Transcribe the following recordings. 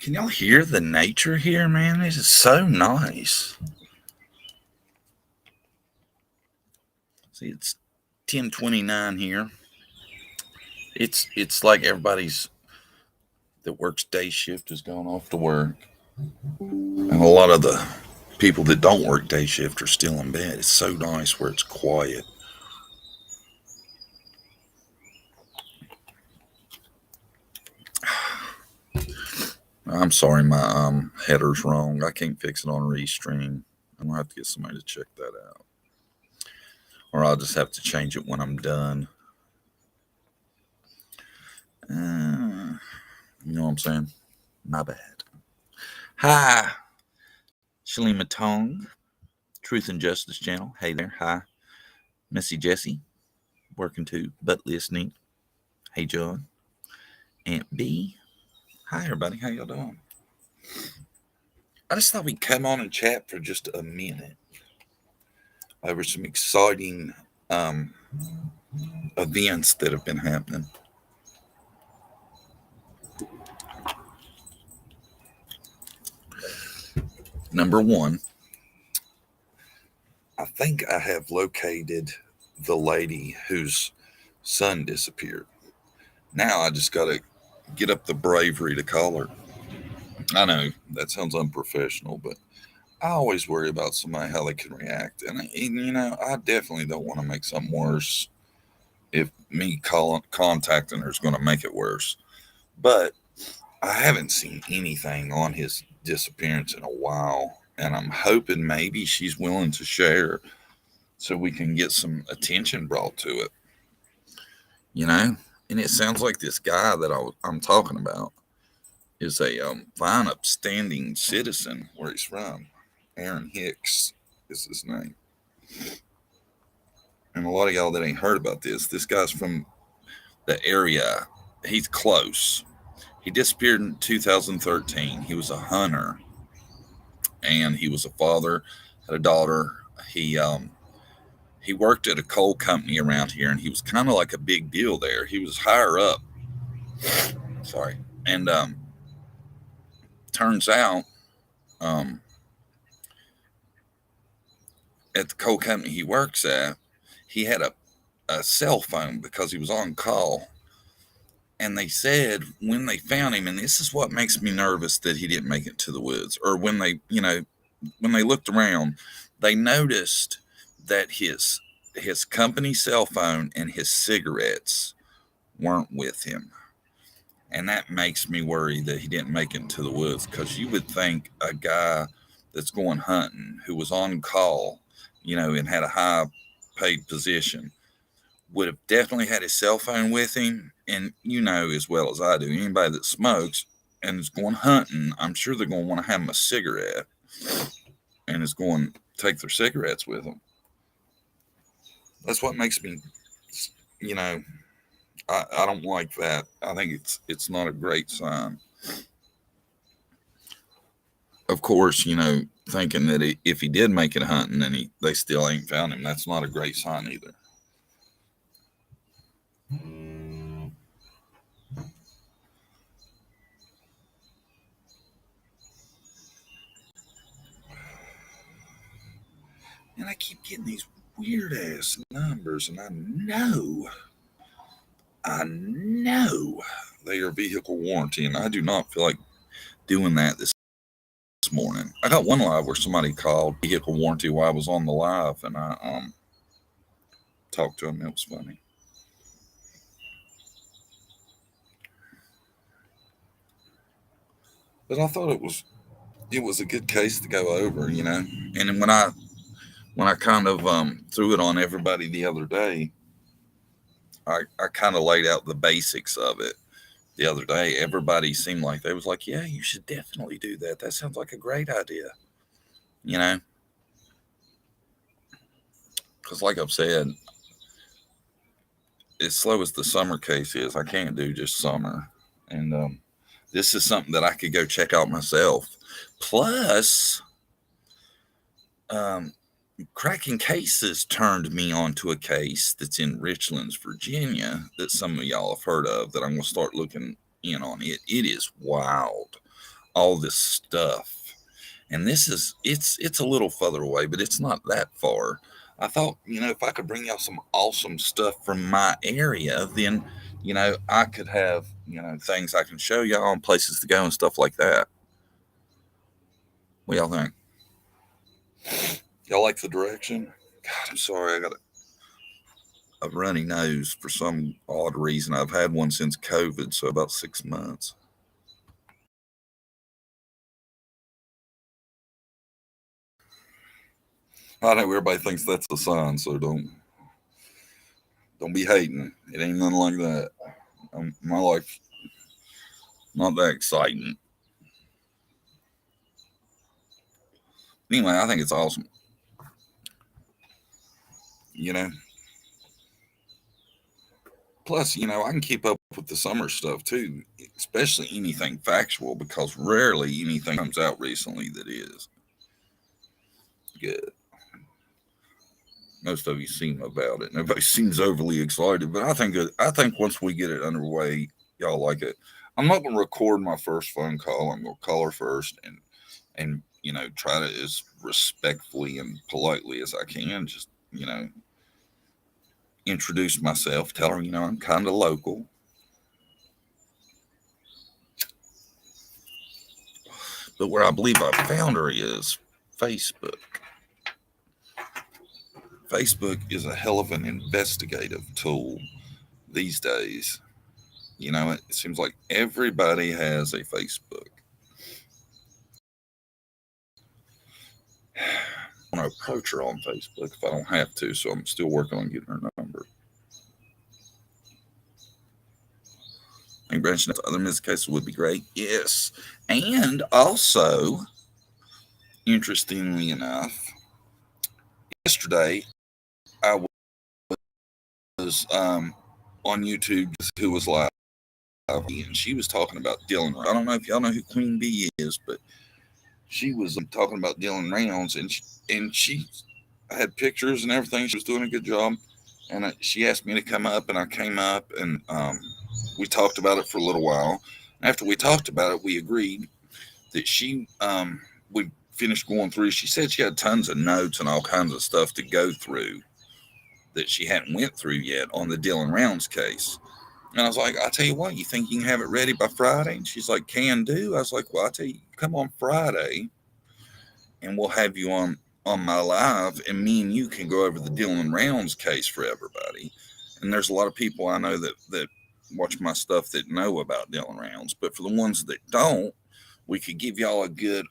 Can y'all hear the nature here, man? It is so nice. See, it's 10:29 here. It's like everybody's that works day shift has gone off to work, and a lot of the people that don't work day shift are still in bed. It's so nice where it's quiet. I'm sorry, my header's wrong. I can't fix it on Restream. I'm gonna have to get somebody to check that out, or I'll just have to change it when I'm done. You know what I'm saying? My bad. Hi, Shalima Tong, Truth and Justice Channel. Hey there. Hi, Missy Jessie, working too, but listening. Hey, John. Aunt B. Hi, everybody. How y'all doing? I just thought we'd come on and chat for just a minute over some exciting um, events that have been happening. Number one, I think I have located the lady whose son disappeared. Now I just got to get up the bravery to call her. I know that sounds unprofessional, but I always worry about somebody how they can react, and I definitely don't want to make something worse. If me calling contacting her is going to make it worse, but I haven't seen anything on his disappearance in a while, and I'm hoping maybe she's willing to share so we can get some attention brought to it. You know, and it sounds like this guy that I'm talking about is a fine, upstanding citizen where he's from. Aaron Hicks is his name. And a lot of y'all that ain't heard about this guy's from the area. He's close. He disappeared in 2013. He was a hunter, and he was a father, had a daughter. He he worked at a coal company around here, and he was kind of like a big deal there. He was higher up. Sorry, and turns out um, at the coal company he works at, he had a cell phone because he was on call. And they said when they found him, and this is what makes me nervous that he didn't make it to the woods, or when they looked around, they noticed that his company cell phone and his cigarettes weren't with him. And that makes me worry that he didn't make it to the woods, because you would think a guy that's going hunting who was on call, and had a high paid position would have definitely had his cell phone with him. And as well as I do, anybody that smokes and is going hunting, I'm sure they're going to want to have him a cigarette and is going to take their cigarettes with them. That's what makes me, I don't like that. I think it's not a great sign. Of course, thinking that if he did make it hunting and they still ain't found him, that's not a great sign either. And I keep getting these weird ass numbers, and I know they are vehicle warranty, and I do not feel like doing that this morning. I got one live where somebody called vehicle warranty while I was on the live, and I talked to him. It was funny. But I thought it was a good case to go over, And then when I kind of threw it on everybody the other day, I kind of laid out the basics of it the other day. Everybody seemed like they was like, yeah, you should definitely do that. That sounds like a great idea. Because like I've said, as slow as the summer case is, I can't do just summer. And this is something that I could go check out myself. Plus, Cracking Cases turned me on to a case that's in Richlands, Virginia, that some of y'all have heard of, that I'm going to start looking in on. It is wild. all this stuff. And it's a little further away, but it's not that far. I thought, if I could bring y'all some awesome stuff from my area, then, I could have, things I can show y'all and places to go and stuff like that. What y'all think? Y'all like the direction? God, I'm sorry. I got a runny nose for some odd reason. I've had one since COVID, so about 6 months. I know everybody thinks that's a sign, so don't be hating. It ain't nothing like that. My life not that exciting. Anyway, I think it's awesome. You know. Plus, I can keep up with the summer stuff too, especially anything factual, because rarely anything comes out recently that is good. Most of you seem about it. Nobody seems overly excited, but I think once we get it underway, y'all like it. I'm not gonna record my first phone call. I'm gonna call her first and try to as respectfully and politely as I can. Just introduce myself. Tell her I'm kind of local. But where I believe I found her is Facebook. Facebook is a hell of an investigative tool these days. It seems like everybody has a Facebook. I want to approach her on Facebook if I don't have to, so I'm still working on getting her number. And branching out to other music cases would be great. Yes. And also, interestingly enough, yesterday I was on YouTube, who was live, and she was talking about Dylan. I don't know if y'all know who Queen Bee is, but she was talking about Dylan Rounds, and she had pictures and everything. She was doing a good job, and she asked me to come up, and I came up, and we talked about it for a little while. After we talked about it, we agreed that we finished going through. She said she had tons of notes and all kinds of stuff to go through that she hadn't went through yet on the Dylan Rounds case. And I was like, I tell you what, you think you can have it ready by Friday? And she's like, can do. I was like, well, I tell you, come on Friday, and we'll have you on my live, and me and you can go over the Dylan Rounds case for everybody. And there's a lot of people I know that watch my stuff that know about Dylan Rounds, but for the ones that don't, we could give y'all a good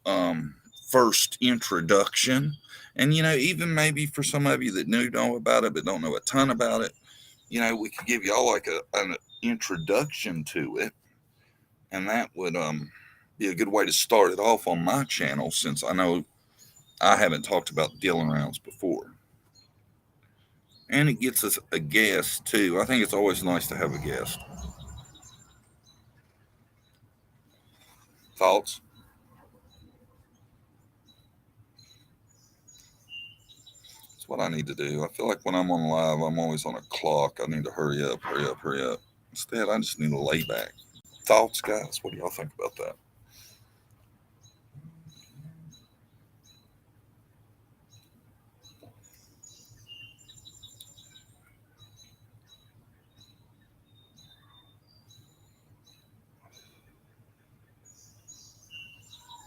first introduction. And even maybe for some of you that know about it but don't know a ton about it, we could give y'all like an introduction to it, and that would be a good way to start it off on my channel, since I know I haven't talked about Dylan Rounds before. And it gets us a guest too. I think it's always nice to have a guest. Thoughts? That's what I need to do. I feel like when I'm on live, I'm always on a clock. I need to hurry up, hurry up, hurry up. Instead, I just need to lay back. Thoughts, guys? What do y'all think about that?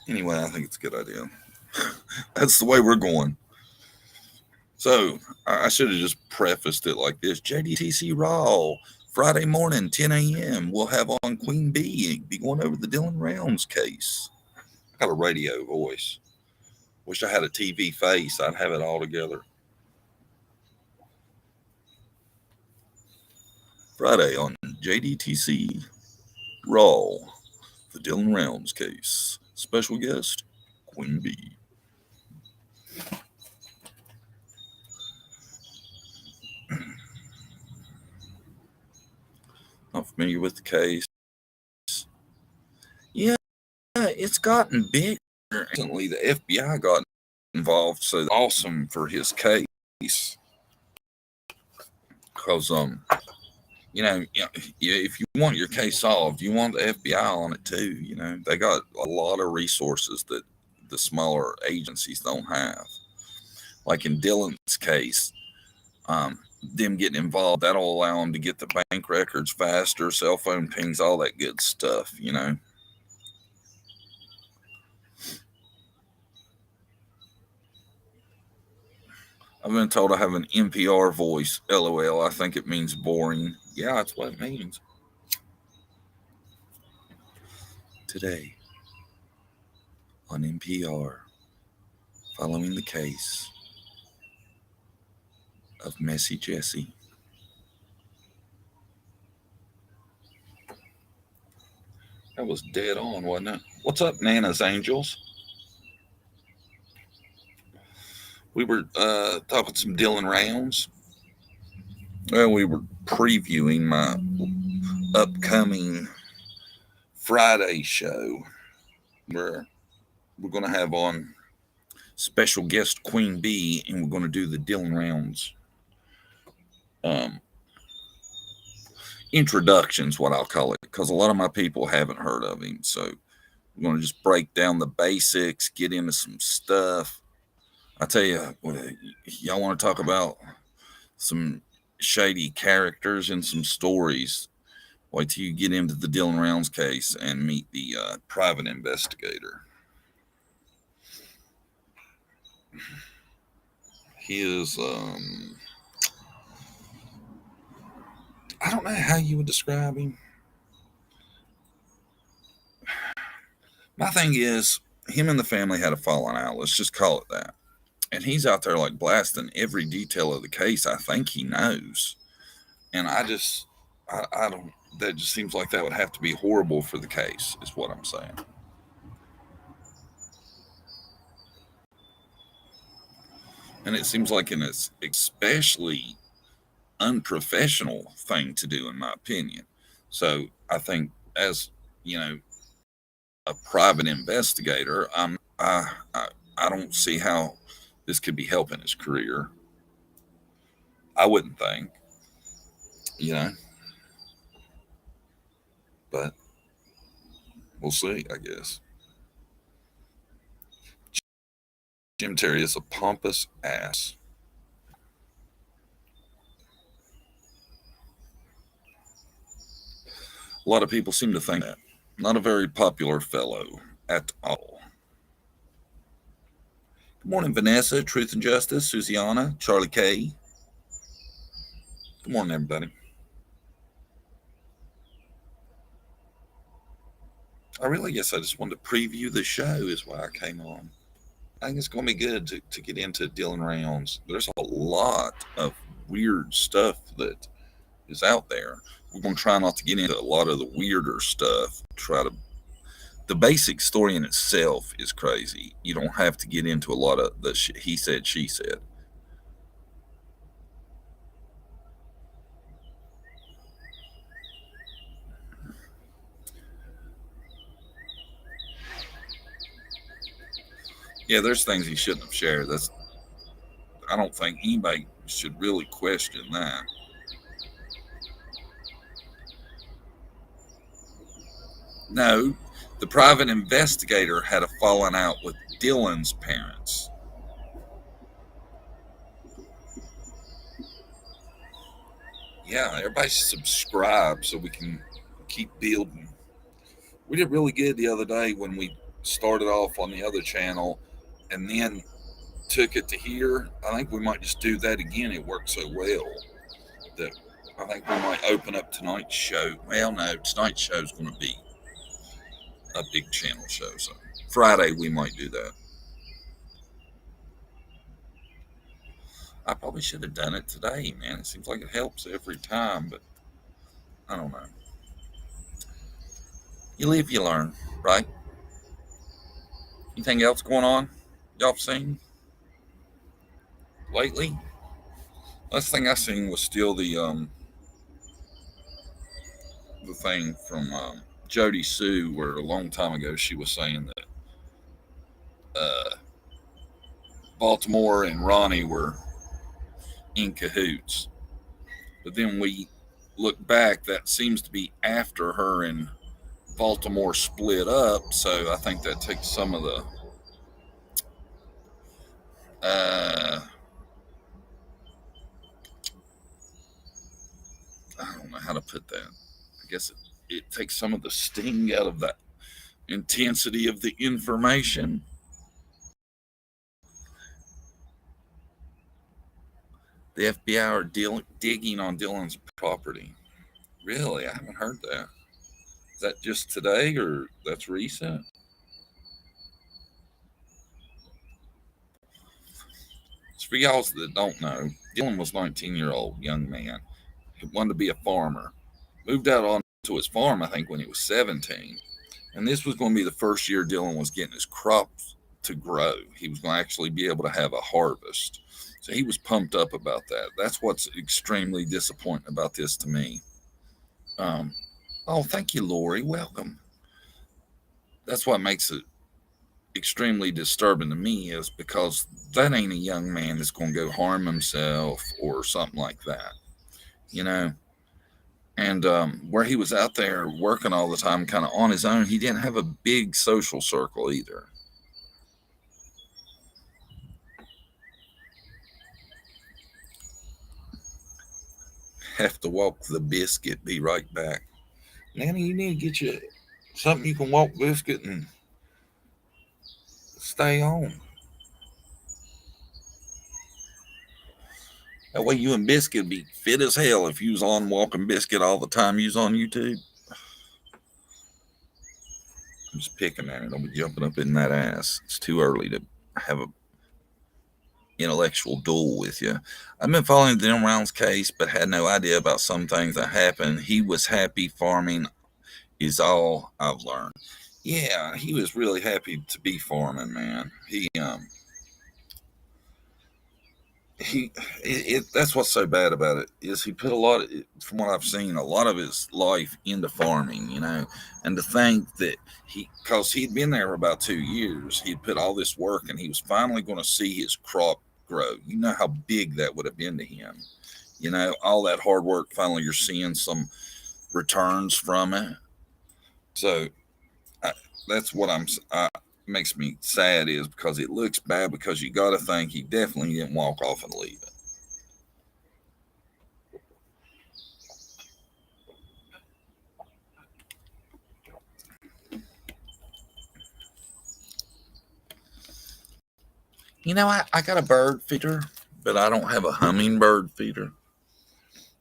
Anyway, I think it's a good idea. That's the way we're going. So I should have just prefaced it like this: JDTC Raw, Friday morning, 10 a.m. We'll have on Queen Bee, be going over the Dylan Rounds case. I got a radio voice. Wish I had a TV face. I'd have it all together. Friday on JDTC Raw, the Dylan Rounds case. Special guest, Queen Bee. Not familiar with the case. Yeah, it's gotten bigger. Recently, the FBI got involved, so awesome for his case. Because if you want your case solved, you want the FBI on it too. They got a lot of resources that the smaller agencies don't have. Like in Dylan's case, them getting involved, that'll allow them to get the bank records faster, cell phone pings, all that good stuff. I've been told I have an NPR voice. LOL. I think it means boring. Yeah, that's what it means. Today on NPR, following the case of Messy Jesse. That was dead on, wasn't it? What's up, Nana's Angels? We were talking some Dylan Rounds. Well, we were previewing my upcoming Friday show where we're going to have on special guest Queen Bee, and we're going to do the Dylan Rounds introductions, what I'll call it, because a lot of my people haven't heard of him. So we're going to just break down the basics, get into some stuff. I tell you, y'all want to talk about some shady characters and some stories. Wait till you get into the Dylan Rounds case and meet the private investigator. He is, I don't know how you would describe him. My thing is, him and the family had a falling out. Let's just call it that. And he's out there like blasting every detail of the case. I think he knows. And I don't, that just seems like that would have to be horrible for the case, is what I'm saying. And it seems like an especially unprofessional thing to do, in my opinion. So I think, as a private investigator, I don't see how this could be helping his career. I wouldn't think, you know, but we'll see, I guess. Jim Terry is a pompous ass. A lot of people seem to think that. Not a very popular fellow at all. Good morning, Vanessa, Truth and Justice, Susiana, Charlie K. Good morning, everybody. I really guess I just wanted to preview the show, is why I came on. I think it's going to be good to get into Dylan Rounds. There's a lot of weird stuff that is out there. We're going to try not to get into a lot of the weirder stuff. The basic story in itself is crazy. You don't have to get into a lot of the he said, she said. Yeah, there's things he shouldn't have shared. I don't think anybody should really question that. No, the private investigator had a falling out with Dylan's parents. Yeah, everybody subscribe so we can keep building. We did really good the other day when we started off on the other channel and then took it to here. I think we might just do that again. It worked so well that I think we might open up tonight's show. Well, no, tonight's show is going to be a big channel show. So Friday we might do that. I probably should have done it today, man. It seems like it helps every time, but I don't know. You live, you learn, right? Anything else going on? Y'all seen lately? Last thing I seen was still the thing from Jody Sue, where a long time ago she was saying that Baltimore and Ronnie were in cahoots, but then we look back, that seems to be after her and Baltimore split up. So I think that takes some of the uh, I don't know how to put that. I guess it takes some of the sting out of that intensity of the information. The FBI are digging on Dylan's property. Really? I haven't heard that. Is that just today or that's recent? So for y'all that don't know, Dylan was 19-year-old young man. He wanted to be a farmer. Moved out onto his farm, I think, when he was 17. And this was going to be the first year Dylan was getting his crops to grow. He was going to actually be able to have a harvest. So he was pumped up about that. That's what's extremely disappointing about this to me. Um, oh, thank you, Lori. Welcome. That's what makes it extremely disturbing to me is because that ain't a young man that's going to go harm himself or something like that, you know. And where he was out there working all the time, kind of on his own, he didn't have a big social circle either. Have to walk the biscuit. Be right back. Nanny, you need to get you something you can walk biscuit and stay on. That way you and Biscuit be fit as hell if you was on walking Biscuit all the time you was on YouTube. I'm just picking at it. Don't be jumping up in that ass. It's too early to have a intellectual duel with you. I've been following the Jim Rounds case, but had no idea about some things that happened. He was happy farming is all I've learned. Yeah, he was really happy to be farming, man. That's what's so bad about it is he put a lot of, from what I've seen, a lot of his life into farming, you know, and to think that because he'd been there for about 2 years, he'd put all this work and he was finally going to see his crop grow. You know how big that would have been to him, you know, all that hard work. Finally, you're seeing some returns from it. So I, that's what makes me sad is because it looks bad because you got to think he definitely didn't walk off and leave it. You know, I got a bird feeder, but I don't have a hummingbird feeder.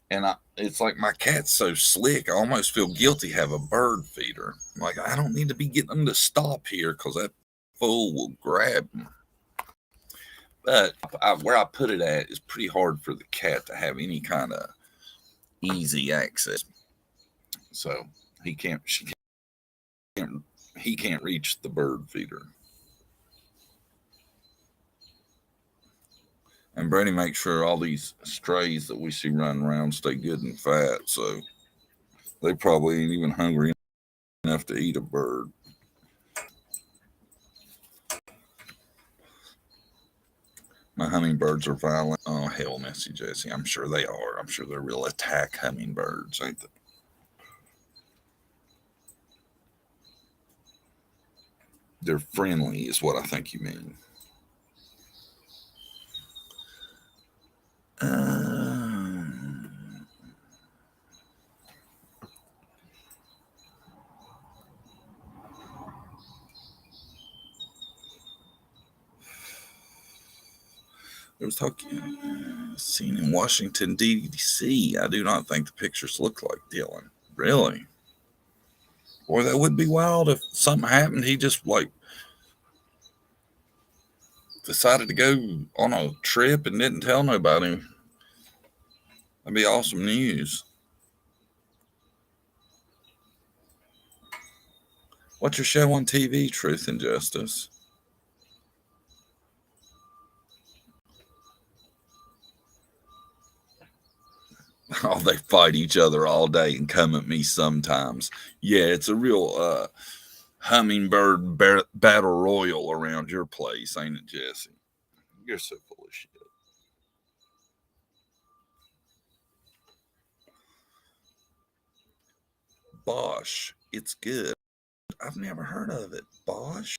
And it's like my cat's so slick, I almost feel guilty have a bird feeder. Like, I don't need to be getting them to stop here because that fool will grab them. But where I put it at is pretty hard for the cat to have any kind of easy access. So he can't reach the bird feeder. And Brady makes sure all these strays that we see running around stay good and fat. So they probably ain't even hungry enough to eat a bird. My hummingbirds are violent. Oh, hell, Messy Jesse. I'm sure they are. I'm sure they're real attack hummingbirds, ain't they? They're friendly, is what I think you mean. There was talking seen in Washington D.C. I do not think the pictures look like Dylan. Really? Boy, that would be wild if something happened. He just like decided to go on a trip and didn't tell nobody. That'd be awesome news. What's your show on TV, Truth and Justice? Oh, they fight each other all day and come at me sometimes. Yeah, it's a real hummingbird battle royal around your place, ain't it, Jesse? You're so full of shit. Bosch. It's good. I've never heard of it. Bosch?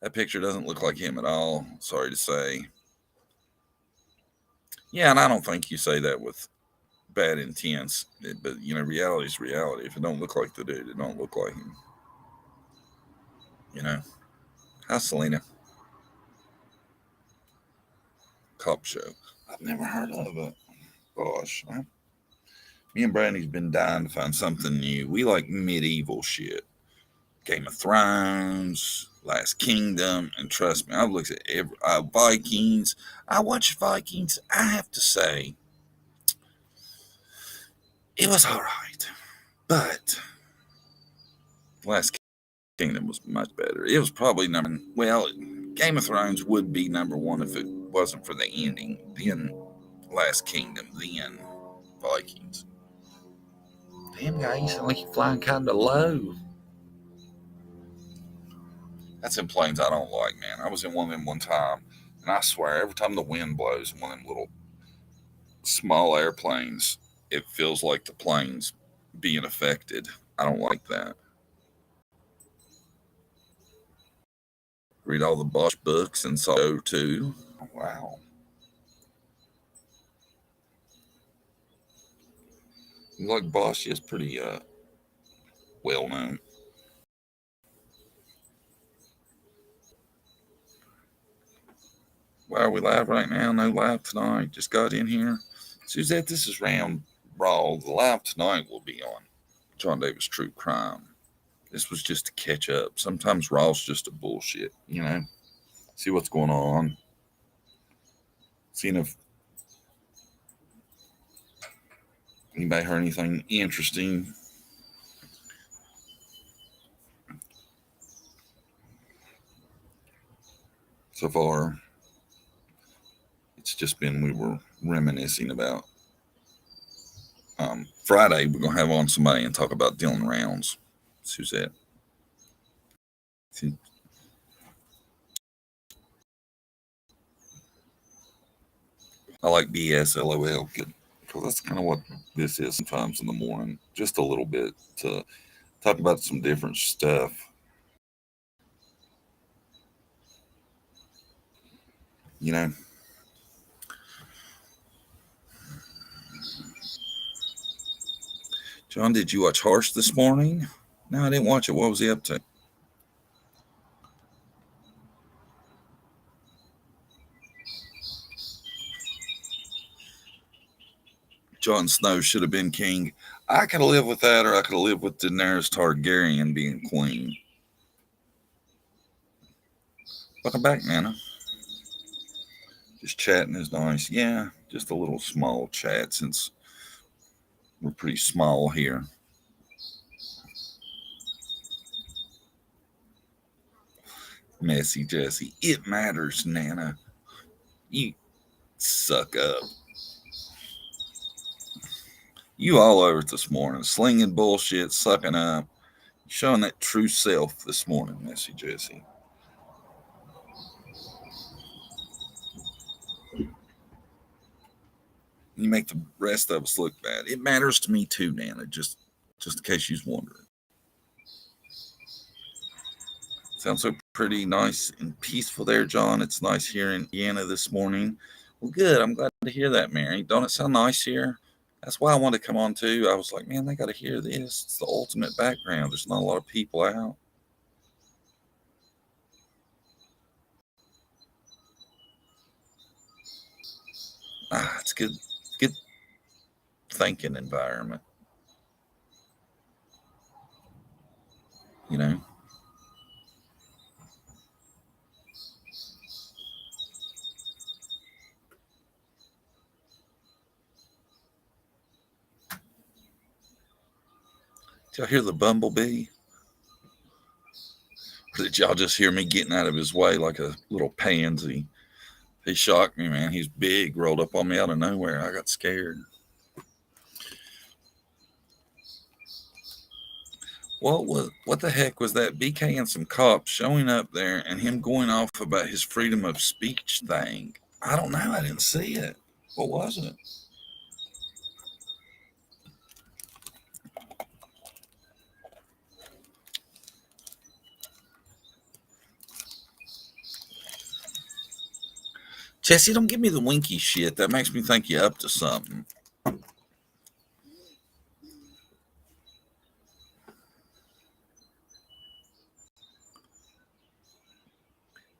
That picture doesn't look like him at all. Sorry to say. Yeah, and I don't think you say that with bad intents. But reality's reality. If it don't look like the dude, it don't look like him. You know. Hi, Selena. Cop show. I've never heard of it. Gosh, me and Brandy's been dying to find something new. We like medieval shit. Game of Thrones, Last Kingdom, and trust me, I've looked at every Vikings. I watched Vikings. I have to say, it was all right, but Last Kingdom was much better. It was probably Game of Thrones would be number one if it wasn't for the ending. Then Last Kingdom, then Vikings. Damn, guy, you sound like you're flying kind of low. That's in planes I don't like, man. I was in one of them one time, and I swear, every time the wind blows in one of them little small airplanes, it feels like the plane's being affected. I don't like that. Read all the Bosch books and saw too. Wow. You like Bosch? Is pretty well known. Why are we live right now? No live tonight. Just got in here. Suzette, this is Round Brawl. The live tonight will be on John Davis True Crime. This was just to catch up. Sometimes Raw's just a bullshit, See what's going on. Seeing if anybody heard anything interesting. So far, it's just been we were reminiscing about. Friday, we're going to have on somebody and talk about Dylan Rounds. Suzette. I like BS LOL because that's kind of what this is sometimes in the morning, just a little bit to talk about some different stuff. John, did you watch Harsh this morning? No, I didn't watch it. What was he up to? Jon Snow should have been king. I could have lived with that, or I could have lived with Daenerys Targaryen being queen. Welcome back, Nana. Just chatting is nice. Yeah, just a little small chat since we're pretty small here. Messy Jesse. It matters, Nana. You suck up. You all over it this morning, slinging bullshit, sucking up, showing that true self this morning, Messy Jesse. You make the rest of us look bad. It matters to me too, Nana, just in case you's wondering. Sounds so pretty nice and peaceful there, John. It's nice here in Indiana this morning. Well, good. I'm glad to hear that, Mary. Don't it sound nice here? That's why I wanted to come on too. I was like, man, they got to hear this. It's the ultimate background. There's not a lot of people out. It's good. Good thinking environment. Did y'all hear the bumblebee? Or did y'all just hear me getting out of his way like a little pansy? He shocked me, man. He's big, rolled up on me out of nowhere. I got scared. What the heck was that? BK and some cops showing up there and him going off about his freedom of speech thing. I don't know. I didn't see it. What was it? Jesse, don't give me the winky shit. That makes me think you're up to something.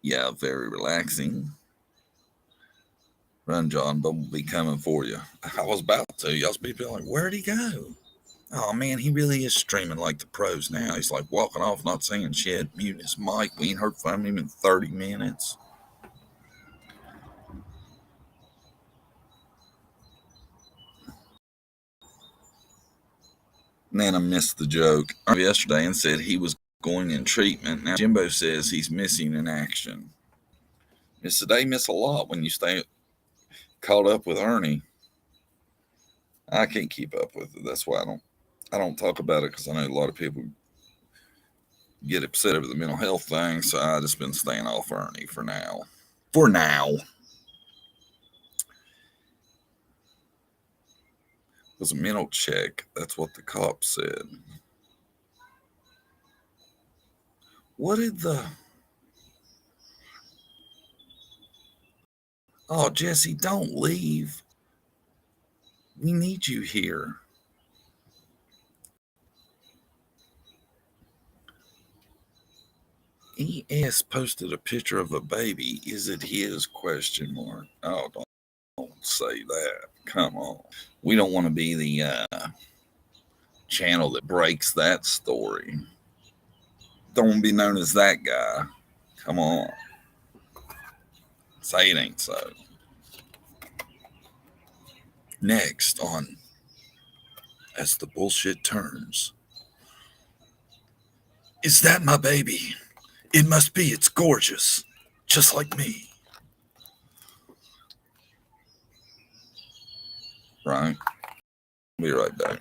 Yeah, very relaxing. Run, John. Bumblebee coming for you. I was about to. Y'all's be like, where'd he go? Oh man, he really is streaming like the pros now. He's like walking off, not saying shit, muting his mic. We ain't heard from him in 30 minutes. Nana missed the joke yesterday and said he was going in treatment. Now Jimbo says he's missing in action. Miss a day, miss a lot when you stay caught up with Ernie. I can't keep up with it. That's why I don't talk about it, because I know a lot of people get upset over the mental health thing. So I just been staying off Ernie for now. For now. It was a mental check. That's what the cop said. What did the... Oh, Jesse, don't leave. We need you here. ES posted a picture of a baby. Is it his? Question mark. Oh, don't say that. Come on. We don't want to be the channel that breaks that story. Don't want to be known as that guy. Come on. Say it ain't so. Next on As the Bullshit Turns. Is that my baby? It must be. It's gorgeous. Just like me. Right? Be right back.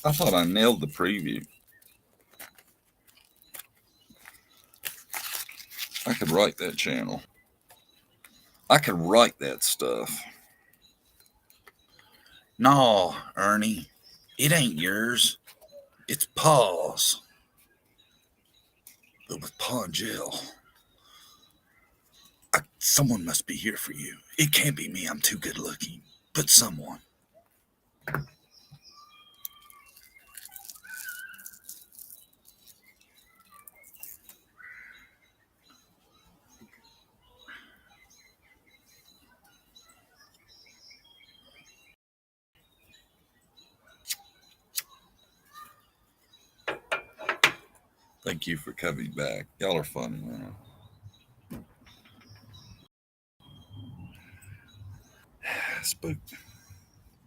I thought I nailed the preview. I could write that channel. I could write that stuff. No, Ernie, it ain't yours. It's Pa's. But with Pa in jail, someone must be here for you. It can't be me. I'm too good looking. But someone. Thank you for coming back. Y'all are funny, man. Spook.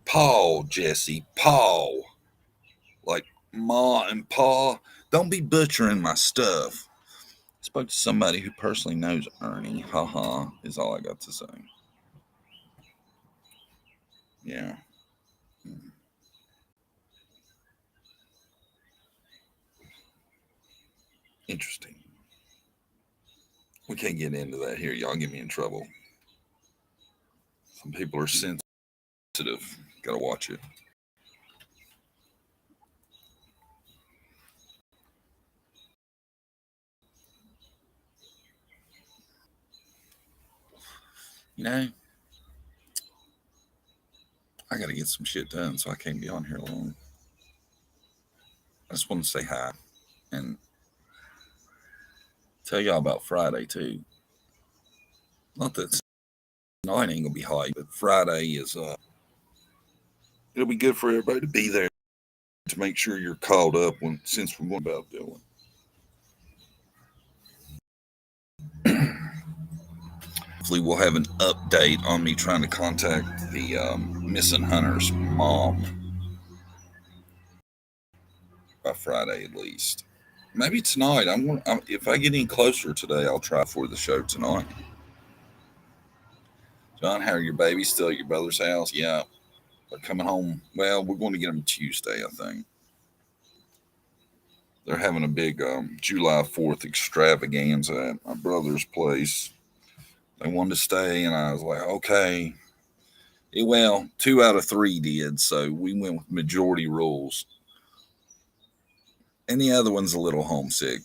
Paul, Jesse. Paul. Like Ma and Pa. Don't be butchering my stuff. Spoke to somebody who personally knows Ernie. Haha, is all I got to say. Yeah. Interesting. We can't get into that here. Y'all get me in trouble. Some people are sensitive. Gotta watch it. You know, I gotta get some shit done, so I can't be on here long. I just want to say hi and tell y'all about Friday too. Not that night ain't gonna be high, but Friday is it'll be good for everybody to be there to make sure you're caught up when since we're going about Dylan. Hopefully we'll have an update on me trying to contact the missing hunter's mom. by Friday at least. Maybe tonight. If I get any closer today, I'll try for the show tonight. John, how are your babies still at your brother's house? Yeah, they're coming home. Well, we're going to get them Tuesday, I think. They're having a big July 4th extravaganza at my brother's place. They wanted to stay, and I was like, okay. Well, 2 out of 3 did, so we went with majority rules. And the other one's a little homesick,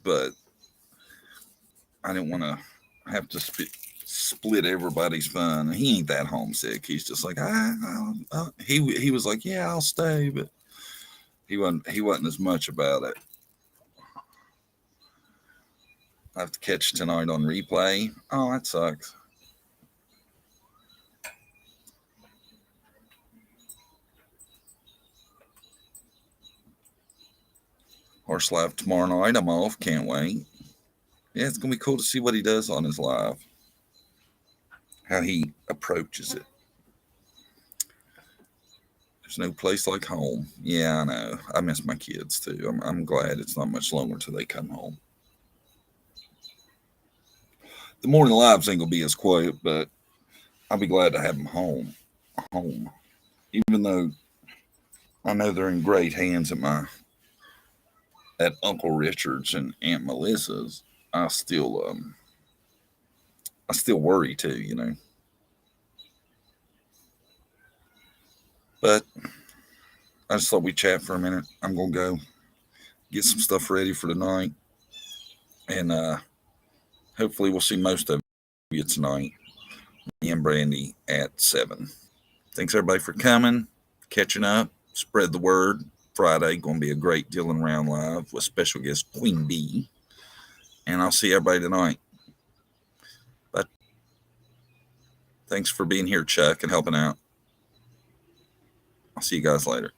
but I didn't want to have to split everybody's fun. He ain't that homesick. He's just like, he was like, yeah, I'll stay, but he wasn't as much about it. I have to catch tonight on replay. Oh, that sucks. Horse live tomorrow night. I'm off. Can't wait. Yeah, it's gonna be cool to see what he does on his live. How he approaches it. There's no place like home. Yeah, I know. I miss my kids too. I'm glad it's not much longer till they come home. The morning lives ain't gonna be as quiet, but I'll be glad to have them home. Even though I know they're in great hands at Uncle Richard's and Aunt Melissa's, I still worry too, you know. But I just thought we'd chat for a minute. I'm gonna go get some stuff ready for tonight, and hopefully we'll see most of you tonight. Me and Brandy at 7. Thanks everybody for coming, catching up, spread the word. Friday going to be a great Dylan Round live with special guest Queen Bee, and I'll see everybody tonight. But thanks for being here, Chuck, and helping out. I'll see you guys later.